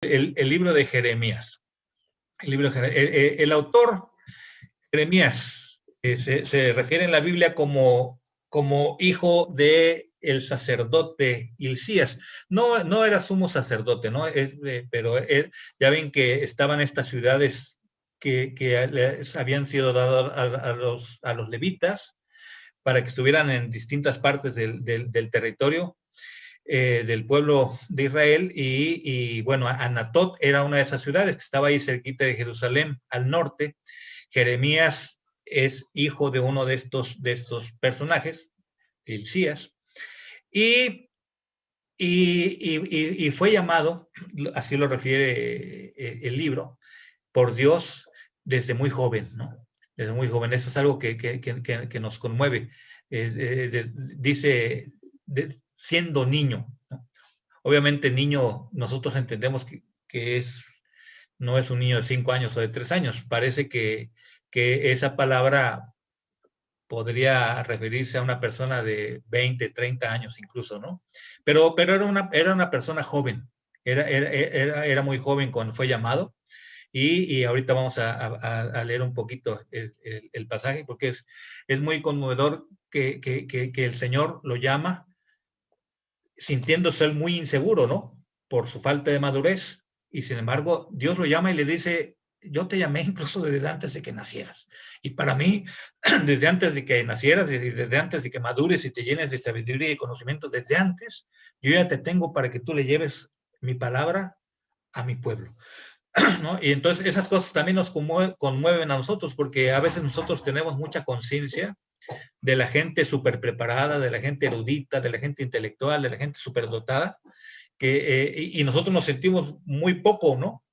el libro de Jeremías. El autor, Jeremías, se refiere en la Biblia como hijo de el sacerdote Hilcías. No era sumo sacerdote, ¿no? Pero ya ven que estaban estas ciudades que habían sido dadas a los levitas para que estuvieran en distintas partes del territorio del pueblo de Israel, y bueno, Anatot era una de esas ciudades que estaba ahí cerquita de Jerusalén, al norte. Jeremías es hijo de uno de estos personajes, Hilcías, y fue llamado, así lo refiere el libro, por Dios desde muy joven, ¿no? Desde muy joven. Eso es algo que nos conmueve. Dice, siendo niño, ¿no? Obviamente niño, nosotros entendemos que no es un niño de 5 años o de 3 años. Parece que esa palabra podría referirse a una persona de 20, 30 años incluso, ¿no? Pero era una persona joven, era muy joven cuando fue llamado, y ahorita vamos a leer un poquito el pasaje, porque es muy conmovedor que el Señor lo llama sintiéndose él muy inseguro, ¿no? Por su falta de madurez. Y sin embargo, Dios lo llama y le dice, yo te llamé incluso desde antes de que nacieras. Y para mí, desde antes de que nacieras, desde antes de que madures y te llenes de sabiduría y conocimiento, desde antes, yo ya te tengo para que tú le lleves mi palabra a mi pueblo, ¿no? Y entonces esas cosas también nos conmueven a nosotros, porque a veces nosotros tenemos mucha conciencia de la gente súper preparada, de la gente erudita, de la gente intelectual, de la gente súper dotada, y nosotros nos sentimos muy poco, ¿no?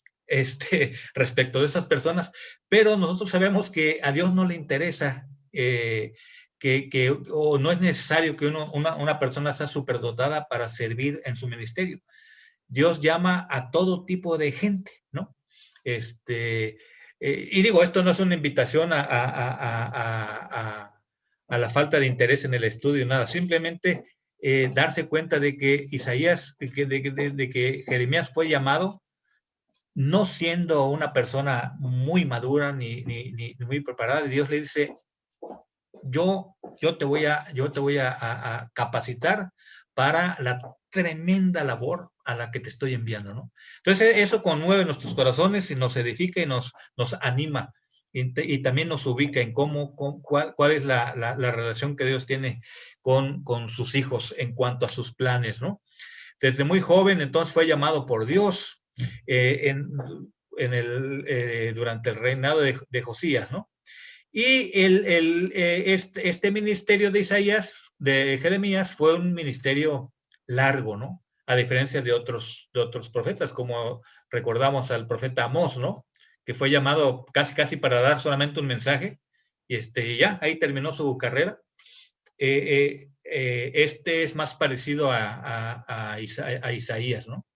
Respecto de esas personas, pero nosotros sabemos que a Dios no le interesa, o no es necesario que una persona sea superdotada para servir en su ministerio. Dios llama a todo tipo de gente, ¿no? Y digo, esto no es una invitación a la falta de interés en el estudio, nada, simplemente darse cuenta de que Isaías, de que Jeremías fue llamado no siendo una persona muy madura ni muy preparada. Dios le dice, yo te voy a capacitar para la tremenda labor a la que te estoy enviando, ¿no? Entonces eso conmueve nuestros corazones y nos edifica y nos anima, y también nos ubica en cuál es la relación que Dios tiene con sus hijos en cuanto a sus planes, ¿no? Desde muy joven entonces fue llamado por Dios durante el reinado de Josías, ¿no? Y este ministerio de Isaías, de Jeremías, fue un ministerio largo, ¿no? A diferencia de otros profetas, como recordamos al profeta Amós, ¿no? Que fue llamado casi para dar solamente un mensaje, y ya, ahí terminó su carrera. Este es más parecido a Isaías, ¿no?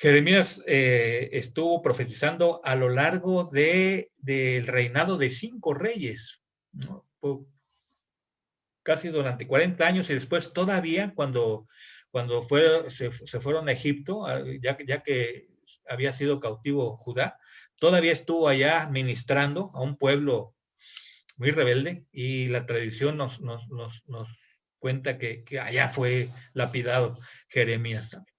Jeremías estuvo profetizando a lo largo del reinado de 5 reyes, ¿no? Casi durante 40 años, y después todavía cuando se fueron a Egipto, ya que había sido cautivo Judá, todavía estuvo allá ministrando a un pueblo muy rebelde, y la tradición nos cuenta que allá fue lapidado Jeremías también.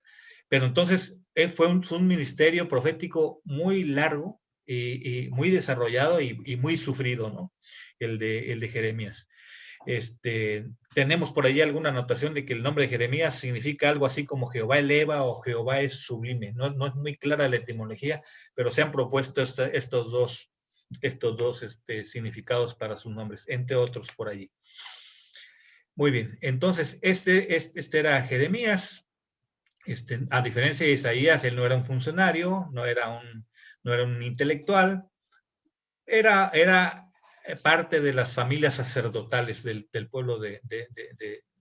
Pero entonces fue un ministerio profético muy largo y muy desarrollado y muy sufrido, ¿no? El de Jeremías. Tenemos por ahí alguna anotación de que el nombre de Jeremías significa algo así como Jehová eleva o Jehová es sublime. No es muy clara la etimología, pero se han propuesto estos dos significados para sus nombres, entre otros por allí. Muy bien, entonces este era Jeremías. A diferencia de Isaías, él no era un funcionario, no era un intelectual, era parte de las familias sacerdotales del pueblo de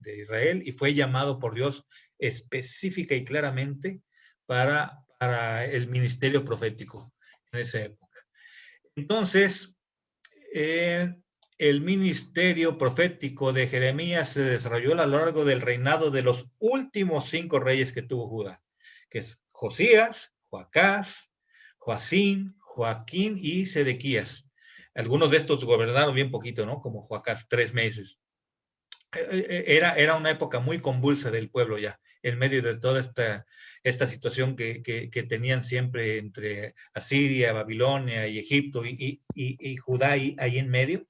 Israel, y fue llamado por Dios específica y claramente para el ministerio profético en esa época. Entonces, el ministerio profético de Jeremías se desarrolló a lo largo del reinado de los últimos 5 reyes que tuvo Judá, que es Josías, Joacás, Joacín, Joaquín y Sedequías. Algunos de estos gobernaron bien poquito, ¿no? Como Joacás, 3 meses. Era una época muy convulsa del pueblo ya, en medio de toda esta situación que tenían siempre entre Asiria, Babilonia y Egipto y Judá ahí en medio.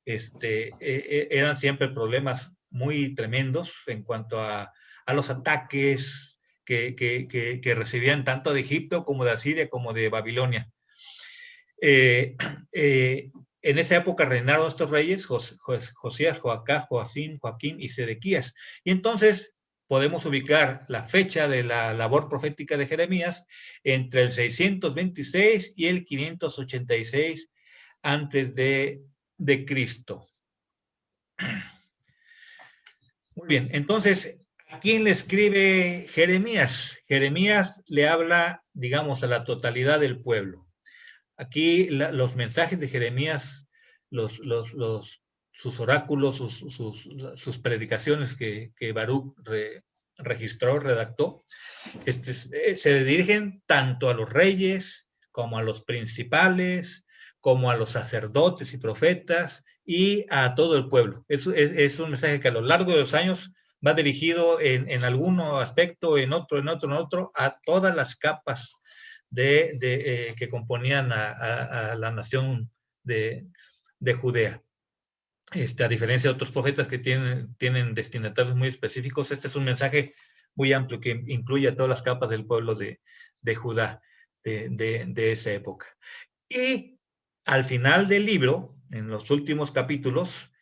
Eran siempre problemas muy tremendos en cuanto a los ataques que recibían tanto de Egipto como de Asiria como de Babilonia. En esa época reinaron estos reyes, Josías, Joacás, Joacín, Joaquín y Sedequías. Y entonces podemos ubicar la fecha de la labor profética de Jeremías entre el 626 y el 586 antes de Cristo. Muy bien, entonces, ¿a quién le escribe Jeremías? Jeremías le habla, digamos, a la totalidad del pueblo. Aquí los mensajes de Jeremías, sus oráculos, sus predicaciones que Baruch registró, redactó, se dirigen tanto a los reyes como a los principales, como a los sacerdotes y profetas y a todo el pueblo. Es un mensaje que a lo largo de los años va dirigido en algún aspecto, en otro, a todas las capas que componían a la nación de Judea. A diferencia de otros profetas que tienen destinatarios muy específicos, este es un mensaje muy amplio que incluye a todas las capas del pueblo de Judá de esa época. Y al final del libro, en los últimos capítulos,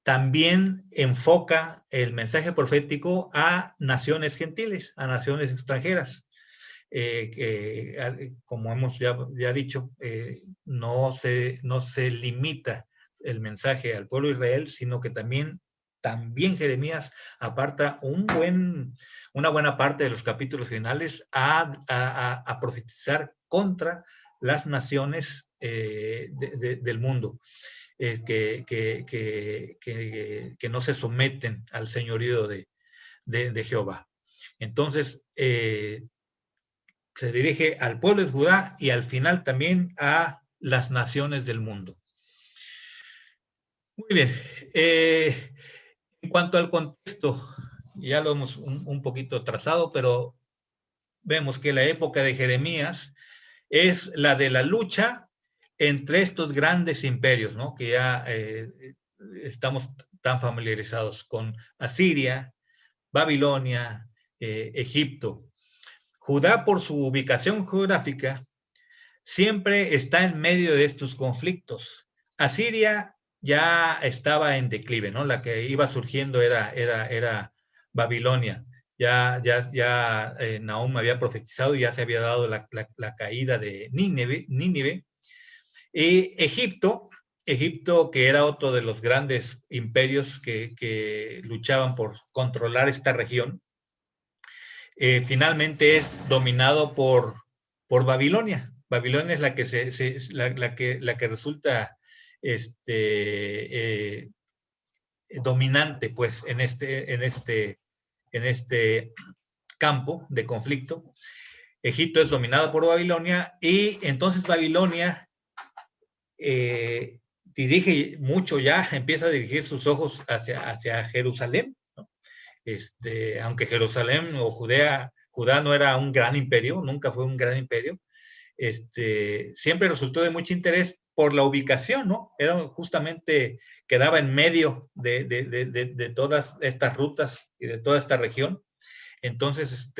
también enfoca el mensaje profético a naciones gentiles, a naciones extranjeras. Como hemos ya dicho, no se limita el mensaje al pueblo de Israel, sino que también Jeremías aparta una buena parte de los capítulos finales a profetizar contra las naciones del mundo, que no se someten al señorío de Jehová. Entonces, se dirige al pueblo de Judá y al final también a las naciones del mundo. Muy bien. En cuanto al contexto, ya lo hemos un poquito trazado, pero vemos que la época de Jeremías es la de la lucha entre estos grandes imperios, ¿no? Que ya estamos tan familiarizados con Asiria, Babilonia, Egipto. Judá, por su ubicación geográfica, siempre está en medio de estos conflictos. Asiria ya estaba en declive, ¿no? La que iba surgiendo era Babilonia. Ya Nahum había profetizado, ya se había dado la caída de Nínive. Y Egipto, que era otro de los grandes imperios que luchaban por controlar esta región, finalmente es dominado por Babilonia. Babilonia es la que resulta dominante, pues, en este campo de conflicto. Egipto es dominado por Babilonia y entonces Babilonia dirige mucho ya, empieza a dirigir sus ojos hacia Jerusalén, ¿no? Aunque Jerusalén o Judá no era un gran imperio, nunca fue un gran imperio, siempre resultó de mucho interés por la ubicación, ¿no? Era justamente, quedaba en medio de todas estas rutas y de toda esta región. Entonces,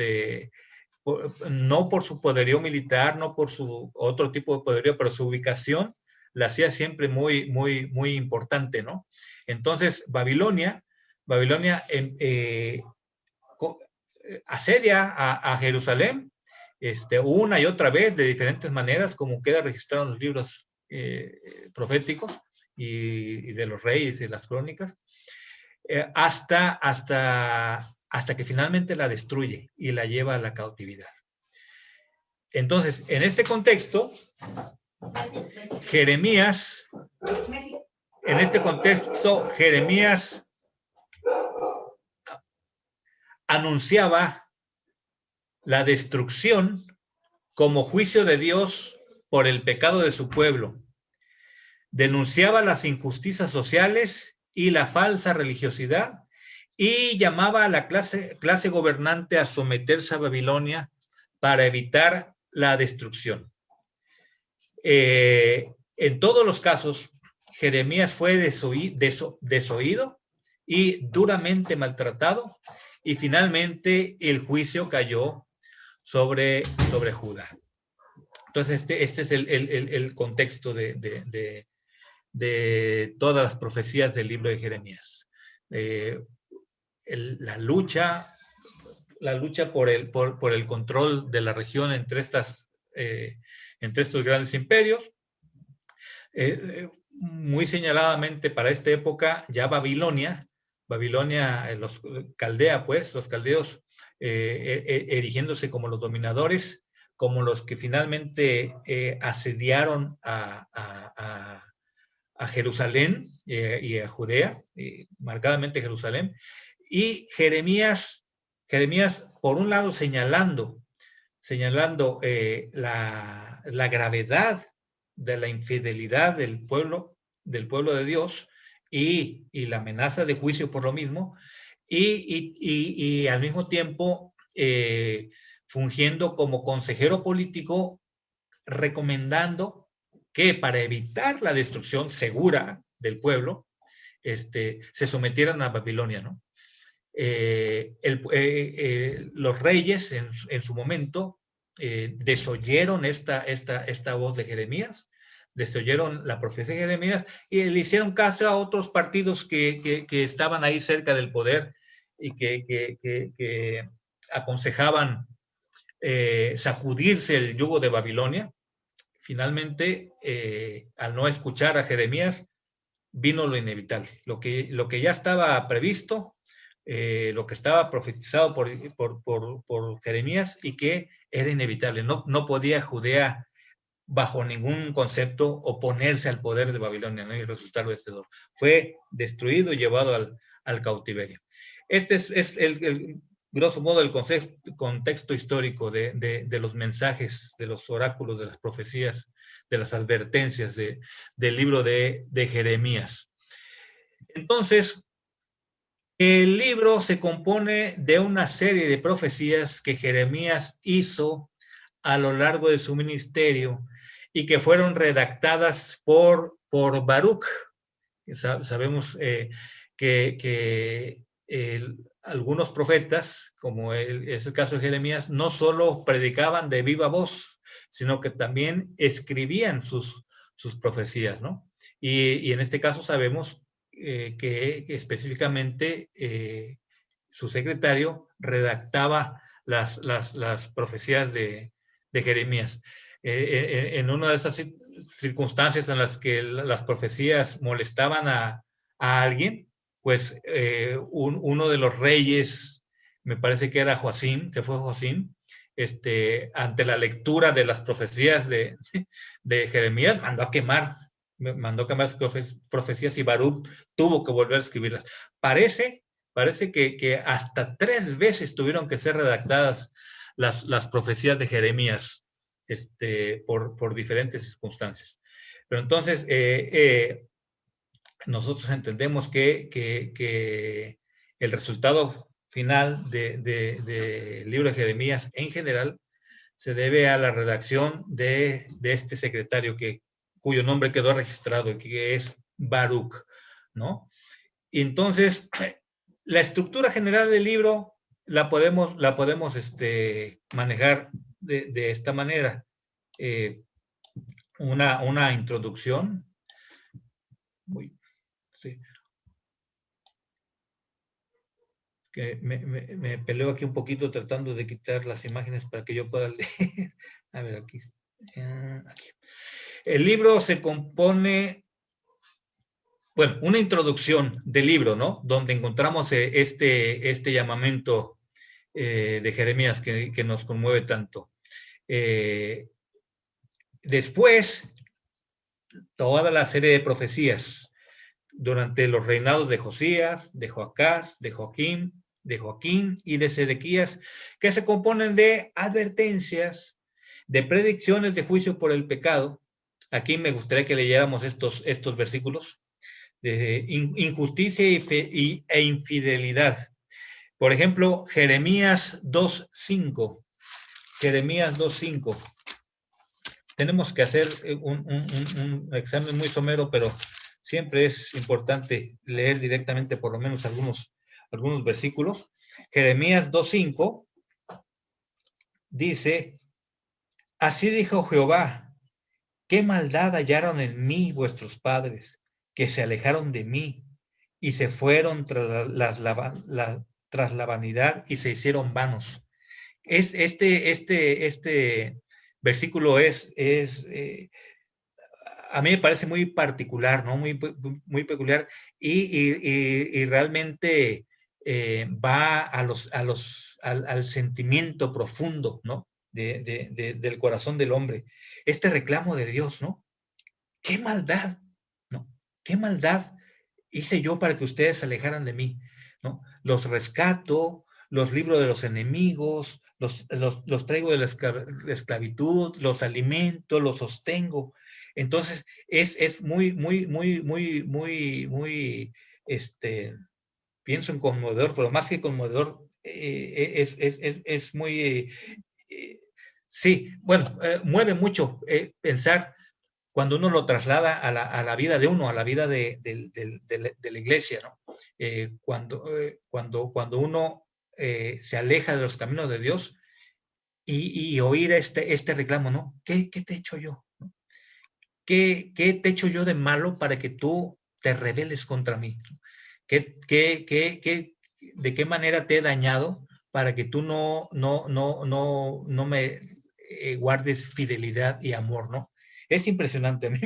no por su poderío militar, no por su otro tipo de poderío, pero su ubicación la hacía siempre muy, muy, muy importante, ¿no? Entonces, Babilonia asedia a Jerusalén una y otra vez de diferentes maneras, como queda registrado en los libros proféticos y de los reyes y las crónicas, hasta que finalmente la destruye y la lleva a la cautividad. Entonces, en este contexto, Jeremías anunciaba la destrucción como juicio de Dios por el pecado de su pueblo. Denunciaba las injusticias sociales y la falsa religiosidad y llamaba a la clase gobernante a someterse a Babilonia para evitar la destrucción. En todos los casos, Jeremías fue desoído y duramente maltratado, y finalmente el juicio cayó sobre Judá. Entonces, este es el contexto de todas las profecías del libro de Jeremías. La lucha por el control de la región entre estos grandes imperios. Muy señaladamente para esta época, ya Babilonia, los caldeos, erigiéndose como los dominadores, como los que finalmente asediaron a Jerusalén y a Judea, marcadamente Jerusalén, y Jeremías, por un lado, señalando la gravedad de la infidelidad del pueblo de Dios y la amenaza de juicio por lo mismo, y al mismo tiempo fungiendo como consejero político, recomendando que para evitar la destrucción segura del pueblo, se sometieran a Babilonia, ¿no? Los reyes en su momento desoyeron esta voz de Jeremías, desoyeron la profecía de Jeremías y le hicieron caso a otros partidos que estaban ahí cerca del poder y que aconsejaban sacudirse el yugo de Babilonia. Finalmente, al no escuchar a Jeremías, vino lo inevitable. Lo que ya estaba previsto, lo que estaba profetizado por Jeremías y que era inevitable. No podía Judea, bajo ningún concepto, oponerse al poder de Babilonia, ¿no? Y resultar vencedor. Fue destruido y llevado al cautiverio. Este es el grosso modo el contexto histórico de los mensajes, de los oráculos, de las profecías, de las advertencias del libro de Jeremías. Entonces, el libro se compone de una serie de profecías que Jeremías hizo a lo largo de su ministerio y que fueron redactadas por Baruch. Sabemos que algunos profetas, como es el caso de Jeremías, no solo predicaban de viva voz, sino que también escribían sus profecías, ¿no? Y en este caso sabemos que específicamente su secretario redactaba las profecías de Jeremías. En una de esas circunstancias en las que las profecías molestaban a alguien, pues uno de los reyes, me parece que era Joacim, ante la lectura de las profecías de Jeremías, mandó a quemar profecías y Baruch tuvo que volver a escribirlas. Parece que hasta 3 veces tuvieron que ser redactadas las profecías de Jeremías por diferentes circunstancias. Pero entonces, nosotros entendemos que el resultado final del libro de Jeremías en general se debe a la redacción de este secretario cuyo nombre quedó registrado, que es Baruch, ¿no? Y entonces, la estructura general del libro la podemos manejar de esta manera. Una introducción. Sí. Que me peleo aquí un poquito tratando de quitar las imágenes para que yo pueda leer. A ver, aquí. El libro se compone, bueno, una introducción del libro, ¿no? Donde encontramos este llamamiento de Jeremías que nos conmueve tanto. Después, toda la serie de profecías durante los reinados de Josías, de Joacás, de Joaquín, de Joaquín y de Sedequías, que se componen de advertencias, de predicciones de juicio por el pecado. Aquí me gustaría que leyéramos estos versículos de injusticia e infidelidad. Por ejemplo, Jeremías 2:5. Jeremías 2:5. Tenemos que hacer un examen muy somero, pero siempre es importante leer directamente por lo menos algunos versículos. Jeremías 2:5 dice, así dijo Jehová, qué maldad hallaron en mí vuestros padres, que se alejaron de mí y se fueron tras la vanidad y se hicieron vanos. Este versículo a mí me parece muy particular, ¿no? Muy peculiar y realmente va al sentimiento profundo, ¿no? Del corazón del hombre. Este reclamo de Dios, ¿no? ¡Qué maldad! ¿No? ¡Qué maldad hice yo para que ustedes se alejaran de mí! ¿No? Los rescato, los libro de los enemigos, los traigo de la esclavitud, los alimento, los sostengo. Entonces, es muy, pienso en conmovedor, pero más que conmovedor, es muy, sí, bueno, mueve mucho pensar cuando uno lo traslada a la vida de uno, a la vida de la iglesia, ¿no? Cuando uno se aleja de los caminos de Dios y oír este reclamo, ¿no? ¿Qué te he hecho yo? ¿Qué te he hecho yo de malo para que tú te rebeles contra mí? ¿De qué manera te he dañado para que tú no me guardes fidelidad y amor, ¿no? Es impresionante, a mí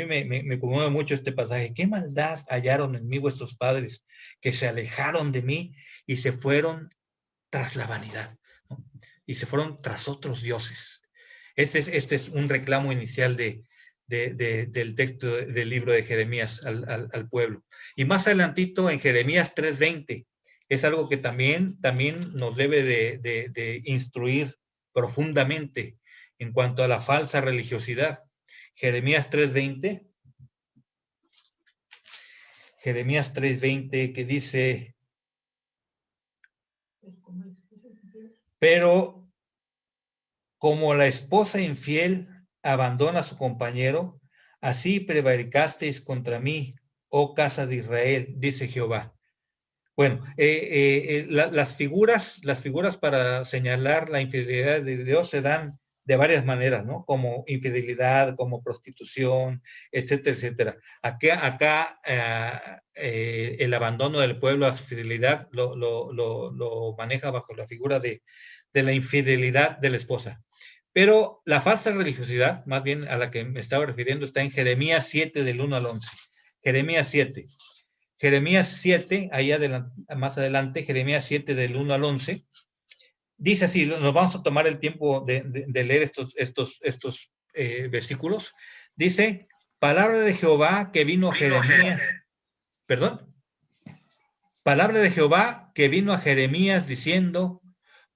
me conmueve mucho este pasaje. ¿Qué maldad hallaron en mí vuestros padres que se alejaron de mí y se fueron tras la vanidad, ¿no? Y se fueron tras otros dioses? Este es un reclamo inicial del texto del libro de Jeremías al pueblo. Y más adelantito en Jeremías 3:20, es algo que también nos debe de instruir profundamente en cuanto a la falsa religiosidad. Jeremías 3:20, que dice, pero como la esposa infiel abandona a su compañero, así prevaricasteis contra mí, oh casa de Israel, dice Jehová. Bueno, las figuras para señalar la infidelidad de Dios se dan de varias maneras, ¿no? Como infidelidad, como prostitución, etcétera, etcétera. Acá el abandono del pueblo a su fidelidad lo maneja bajo la figura de la infidelidad de la esposa. Pero la falsa religiosidad, más bien a la que me estaba refiriendo, está en Jeremías 7, del 1 al 11. Jeremías 7. Jeremías 7, ahí más adelante, Jeremías 7 del 1 al 11, dice así, nos vamos a tomar el tiempo de leer estos versículos. Dice, palabra de Jehová que vino a Jeremías, perdón, palabra de Jehová que vino a Jeremías diciendo,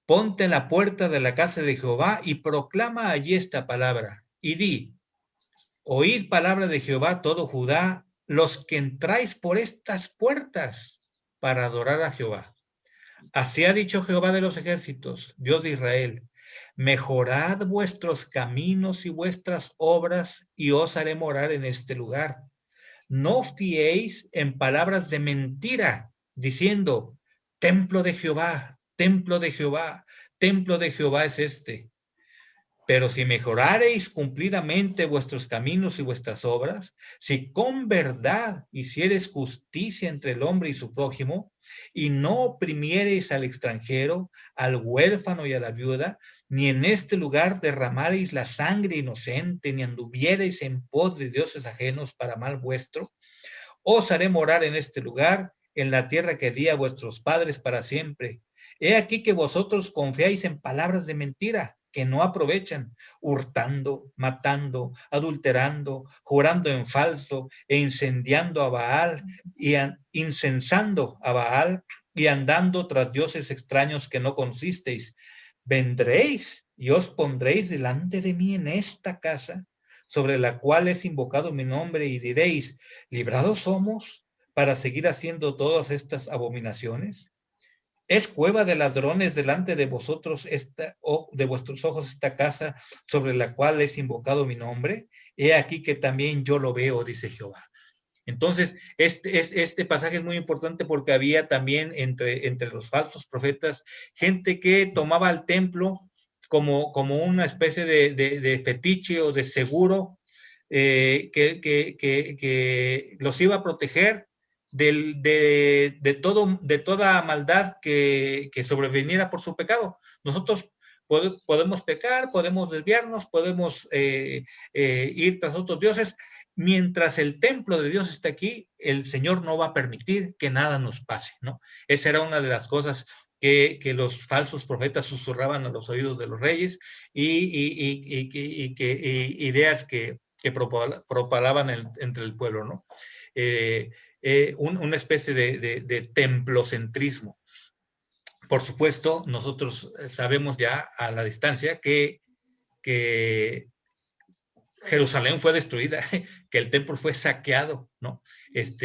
ponte en la puerta de la casa de Jehová y proclama allí esta palabra, y di, oíd palabra de Jehová todo Judá, los que entráis por estas puertas para adorar a Jehová. Así ha dicho Jehová de los ejércitos, Dios de Israel, mejorad vuestros caminos y vuestras obras y os haré morar en este lugar. No fiéis en palabras de mentira, diciendo, templo de Jehová, templo de Jehová, templo de Jehová es este. Pero si mejorareis cumplidamente vuestros caminos y vuestras obras, si con verdad hiciereis justicia entre el hombre y su prójimo, y no oprimiereis al extranjero, al huérfano y a la viuda, ni en este lugar derramareis la sangre inocente, ni anduviereis en pos de dioses ajenos para mal vuestro, os haré morar en este lugar, en la tierra que di a vuestros padres para siempre. He aquí que vosotros confiáis en palabras de mentira, que no aprovechan, hurtando, matando, adulterando, jurando en falso e incendiando a Baal y incensando a Baal y andando tras dioses extraños que no conocisteis. Vendréis y os pondréis delante de mí en esta casa, sobre la cual es invocado mi nombre, y diréis, ¿librados somos para seguir haciendo todas estas abominaciones? ¿Es cueva de ladrones delante de vosotros de vuestros ojos esta casa sobre la cual es invocado mi nombre? He aquí que también yo lo veo, dice Jehová. Entonces, este pasaje es muy importante porque había también entre los falsos profetas gente que tomaba el templo como una especie de fetiche o de seguro que los iba a proteger de toda maldad que sobreviniera por su pecado. Nosotros podemos pecar, podemos desviarnos, podemos ir tras otros dioses. Mientras el templo de Dios está aquí, el Señor no va a permitir que nada nos pase, ¿no? Esa era una de las cosas que los falsos profetas susurraban a los oídos de los reyes y ideas que propalaban entre el pueblo, ¿no? Una especie de templocentrismo. Por supuesto, nosotros sabemos ya a la distancia que Jerusalén fue destruida, que el templo fue saqueado, ¿no? Y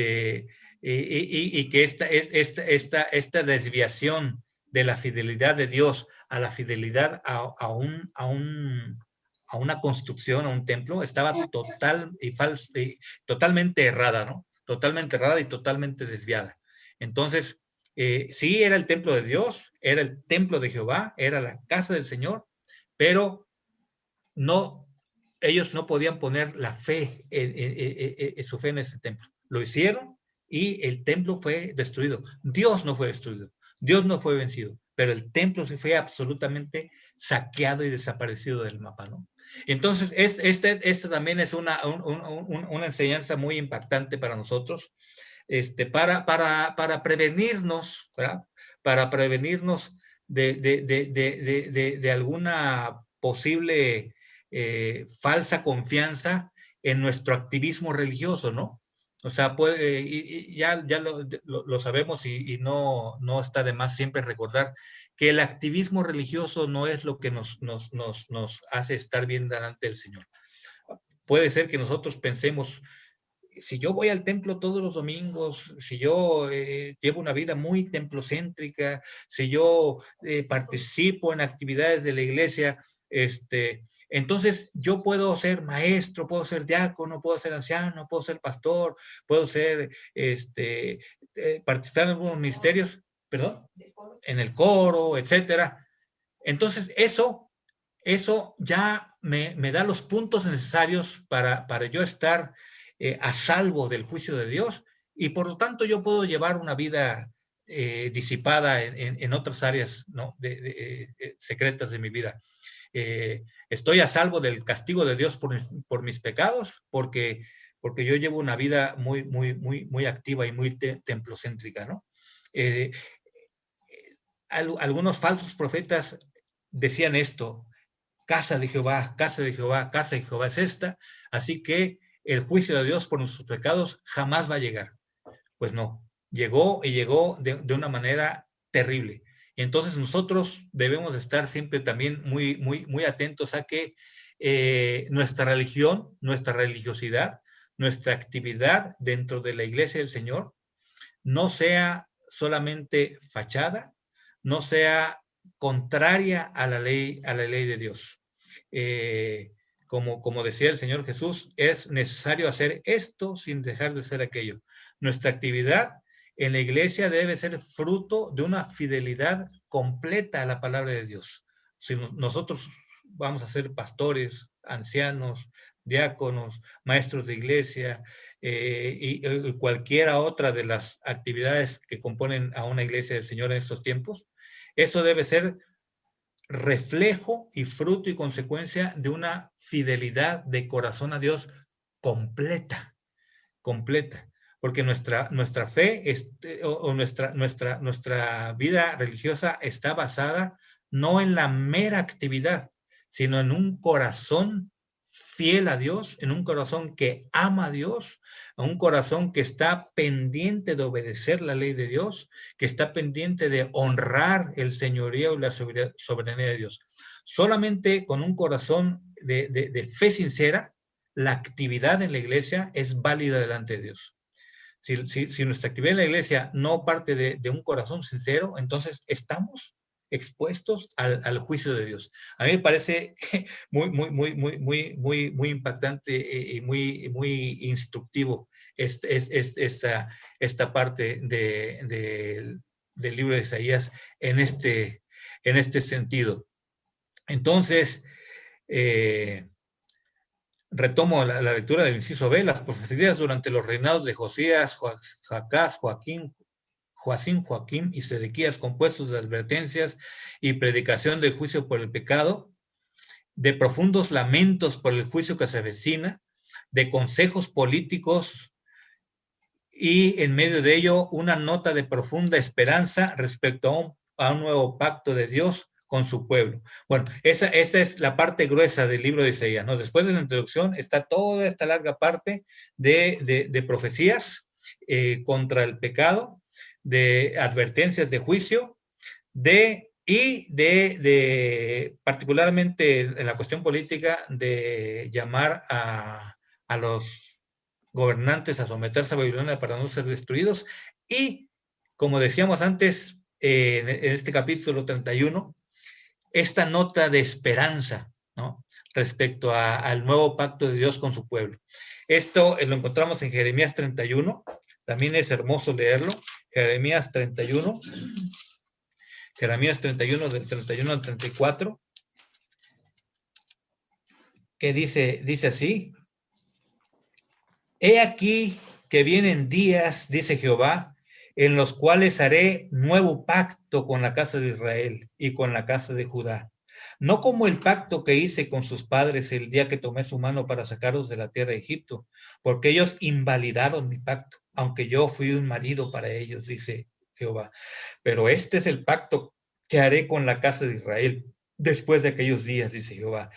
que esta desviación de la fidelidad de Dios a la fidelidad a una construcción, a un templo, estaba totalmente errada, ¿no? Totalmente errada y totalmente desviada. Entonces, sí era el templo de Dios, era el templo de Jehová, era la casa del Señor, pero ellos no podían poner la fe, su fe en ese templo. Lo hicieron y el templo fue destruido. Dios no fue destruido, Dios no fue vencido, pero el templo se fue absolutamente saqueado y desaparecido del mapa, ¿no? Entonces, esta también es una enseñanza muy impactante para nosotros, para prevenirnos, ¿verdad? Para prevenirnos de alguna posible falsa confianza en nuestro activismo religioso, ¿no? O sea, ya lo sabemos y no está de más siempre recordar que el activismo religioso no es lo que nos hace estar bien delante del Señor. Puede ser que nosotros pensemos, si yo voy al templo todos los domingos, si yo llevo una vida muy templocéntrica, si yo participo en actividades de la iglesia, entonces yo puedo ser maestro, puedo ser diácono, puedo ser anciano, puedo ser pastor, puedo ser, participar en algunos ministerios, perdón, en el coro, etcétera. Entonces eso ya me da los puntos necesarios para yo estar a salvo del juicio de Dios, y por lo tanto yo puedo llevar una vida disipada en otras áreas, ¿no? secretas de mi vida. Estoy a salvo del castigo de Dios por mis pecados, porque yo llevo una vida muy activa y muy templocéntrica, ¿no? Algunos falsos profetas decían esto: casa de Jehová, casa de Jehová, casa de Jehová es esta, así que el juicio de Dios por nuestros pecados jamás va a llegar. Pues no, llegó y llegó de una manera terrible. Entonces nosotros debemos estar siempre también muy atentos a que nuestra religión, nuestra religiosidad, nuestra actividad dentro de la iglesia del Señor no sea solamente fachada, no sea contraria a la ley de Dios. Como decía el Señor Jesús, es necesario hacer esto sin dejar de hacer aquello. Nuestra actividad en la iglesia debe ser fruto de una fidelidad completa a la palabra de Dios. Si nosotros vamos a ser pastores, ancianos, diáconos, maestros de iglesia y cualquiera otra de las actividades que componen a una iglesia del Señor en estos tiempos, eso debe ser reflejo y fruto y consecuencia de una fidelidad de corazón a Dios completa, porque nuestra fe o nuestra vida religiosa está basada no en la mera actividad, sino en un corazón fiel a Dios, en un corazón que ama a Dios, en un corazón que está pendiente de obedecer la ley de Dios, que está pendiente de honrar el señorío y la soberanía de Dios. Solamente con un corazón de fe sincera, la actividad en la iglesia es válida delante de Dios. Si nuestra actividad en la iglesia no parte de un corazón sincero, entonces estamos expuestos al juicio de Dios. A mí me parece muy impactante y muy instructivo esta parte del libro de Isaías en este sentido. Entonces, retomo la lectura del inciso B. Las profecías durante los reinados de Josías, Jacás, Joaquín y Sedequías, compuestos de advertencias y predicación del juicio por el pecado, de profundos lamentos por el juicio que se avecina, de consejos políticos y en medio de ello una nota de profunda esperanza respecto a un nuevo pacto de Dios con su pueblo. Bueno, esa es la parte gruesa del libro de Isaías, ¿no? Después de la introducción está toda esta larga parte de profecías contra el pecado, de advertencias de juicio, particularmente en la cuestión política, de llamar a los gobernantes a someterse a Babilonia para no ser destruidos. Y, como decíamos antes, en este capítulo 31, esta nota de esperanza, ¿no?, respecto al nuevo pacto de Dios con su pueblo. Esto lo encontramos en Jeremías 31, también es hermoso leerlo. Jeremías 31, del 31 al 34, que dice así: He aquí que vienen días, dice Jehová, en los cuales haré nuevo pacto con la casa de Israel y con la casa de Judá. No como el pacto que hice con sus padres el día que tomé su mano para sacarlos de la tierra de Egipto, porque ellos invalidaron mi pacto, aunque yo fui un marido para ellos, dice Jehová. Pero este es el pacto que haré con la casa de Israel después de aquellos días, dice Jehová.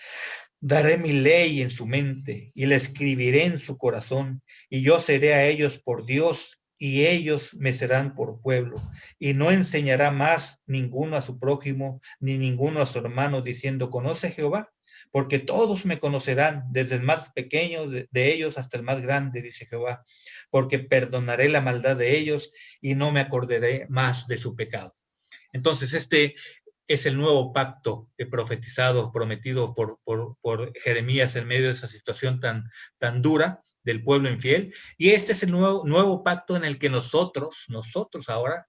Daré mi ley en su mente y la escribiré en su corazón, y yo seré a ellos por Dios, y ellos me serán por pueblo. Y no enseñará más ninguno a su prójimo, ni ninguno a su hermano, diciendo, ¿conoce a Jehová? Porque todos me conocerán, desde el más pequeño de ellos hasta el más grande, dice Jehová, porque perdonaré la maldad de ellos y no me acordaré más de su pecado. Entonces, es el nuevo pacto profetizado, prometido por Jeremías en medio de esa situación tan dura del pueblo infiel. Y este es el nuevo pacto en el que nosotros ahora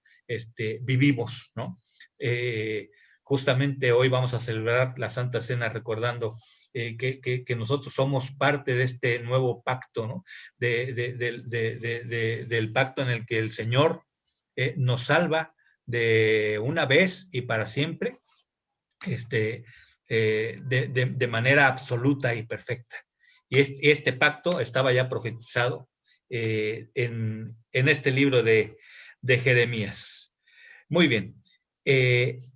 vivimos, ¿no? Justamente hoy vamos a celebrar la Santa Cena recordando que nosotros somos parte de este nuevo pacto, ¿no? Del pacto en el que el Señor nos salva de una vez y para siempre, de manera absoluta y perfecta. Y este pacto estaba ya profetizado en este libro de Jeremías. Muy bien.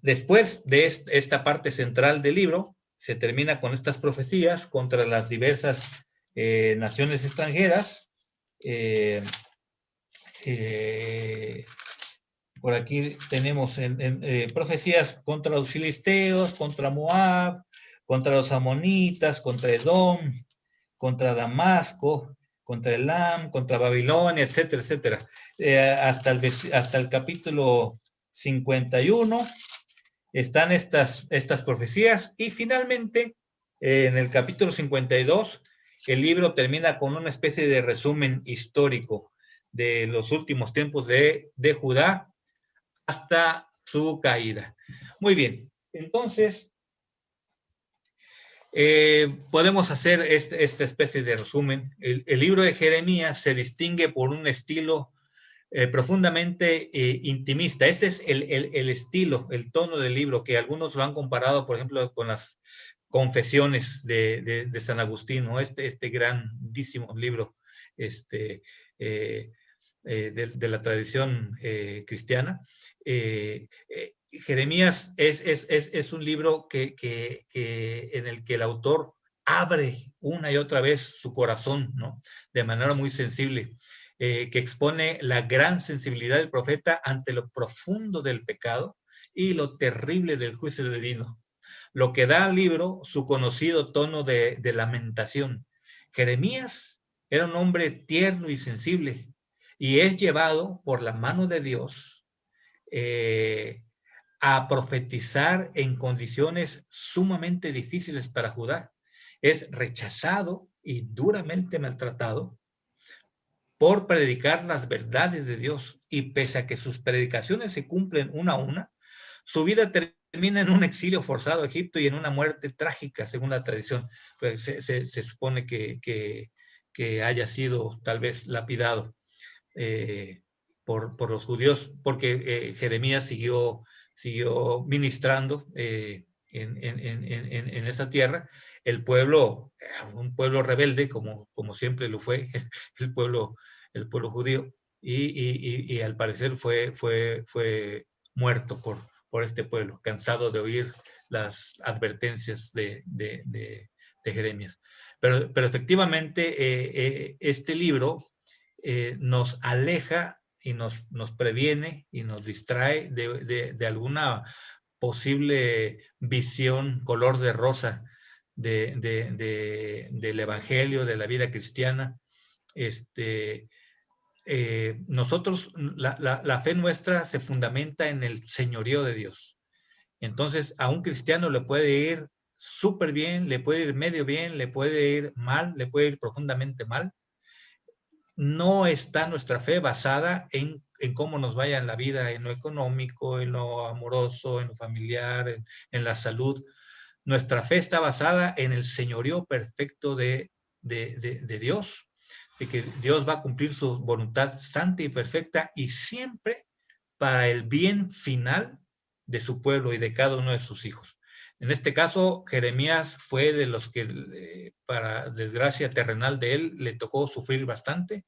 Después de esta parte central del libro, se termina con estas profecías contra las diversas naciones extranjeras. Por aquí tenemos profecías contra los filisteos, contra Moab, contra los amonitas, contra Edom, contra Damasco, contra Elam, contra Babilonia, etcétera, etcétera. Hasta el capítulo 51 están estas profecías, y finalmente en el capítulo 52 el libro termina con una especie de resumen histórico de los últimos tiempos de Judá hasta su caída. Muy bien, entonces podemos hacer esta especie de resumen. El libro de Jeremías se distingue por un estilo profundamente intimista. Este es el estilo, el tono del libro, que algunos lo han comparado, por ejemplo, con las confesiones de San Agustín, ¿no? Este grandísimo libro de la tradición cristiana. Jeremías es un libro en el que el autor abre una y otra vez su corazón, ¿no? De manera muy sensible, que expone la gran sensibilidad del profeta ante lo profundo del pecado y lo terrible del juicio divino, lo que da al libro su conocido tono de lamentación. Jeremías era un hombre tierno y sensible, y es llevado por la mano de Dios a profetizar en condiciones sumamente difíciles para Judá. Es rechazado y duramente maltratado por predicar las verdades de Dios, y pese a que sus predicaciones se cumplen una a una, su vida termina en un exilio forzado a Egipto y en una muerte trágica, según la tradición. Pues se supone que haya sido tal vez lapidado por los judíos, porque Jeremías siguió ministrando en esta tierra. El pueblo, un pueblo rebelde, como siempre lo fue el pueblo judío, y al parecer fue muerto por este pueblo, cansado de oír las advertencias de Jeremías. Pero efectivamente, este libro nos aleja y nos previene y nos distrae de alguna posible visión color de rosa del evangelio, de la vida cristiana. Nosotros, la fe nuestra se fundamenta en el señorío de Dios. Entonces, a un cristiano le puede ir súper bien, le puede ir medio bien, le puede ir mal, le puede ir profundamente mal. No está nuestra fe basada en cómo nos vaya en la vida, en lo económico, en lo amoroso, en lo familiar, en la salud. Nuestra fe está basada en el señorío perfecto de Dios, de que Dios va a cumplir su voluntad santa y perfecta, y siempre para el bien final de su pueblo y de cada uno de sus hijos. En este caso, Jeremías fue de los que, para desgracia terrenal de él, le tocó sufrir bastante,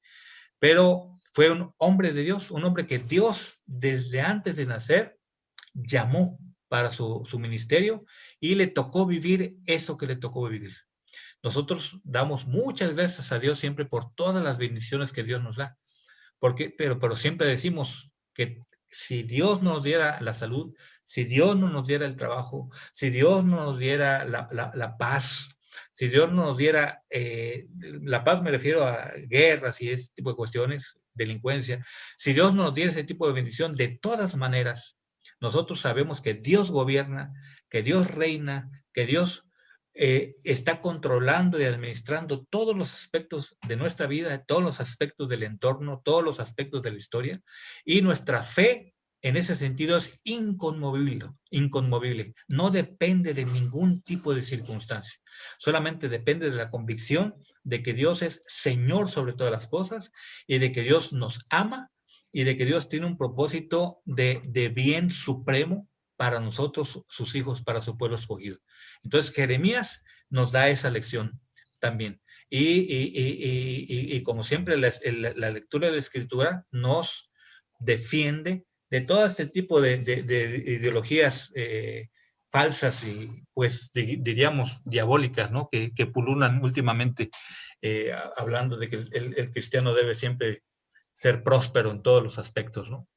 pero fue un hombre de Dios, un hombre que Dios desde antes de nacer llamó para su ministerio, y le tocó vivir eso que le tocó vivir. Nosotros damos muchas gracias a Dios siempre por todas las bendiciones que Dios nos da, pero siempre decimos que si Dios nos diera la salud, si Dios no nos diera el trabajo, si Dios no nos diera la paz, si Dios no nos diera la paz, me refiero a guerras y ese tipo de cuestiones, delincuencia, si Dios no nos diera ese tipo de bendición, de todas maneras, nosotros sabemos que Dios gobierna, que Dios reina, que Dios está controlando y administrando todos los aspectos de nuestra vida, todos los aspectos del entorno, todos los aspectos de la historia, y nuestra fe en ese sentido es inconmovible, no depende de ningún tipo de circunstancia, solamente depende de la convicción de que Dios es Señor sobre todas las cosas, y de que Dios nos ama, y de que Dios tiene un propósito de bien supremo para nosotros, sus hijos, para su pueblo escogido. Entonces, Jeremías nos da esa lección también. Y como siempre, la lectura de la Escritura nos defiende de todo este tipo de ideologías falsas y, pues, diríamos, diabólicas, ¿no? Que pululan últimamente, hablando de que el cristiano debe siempre ser próspero en todos los aspectos, ¿no?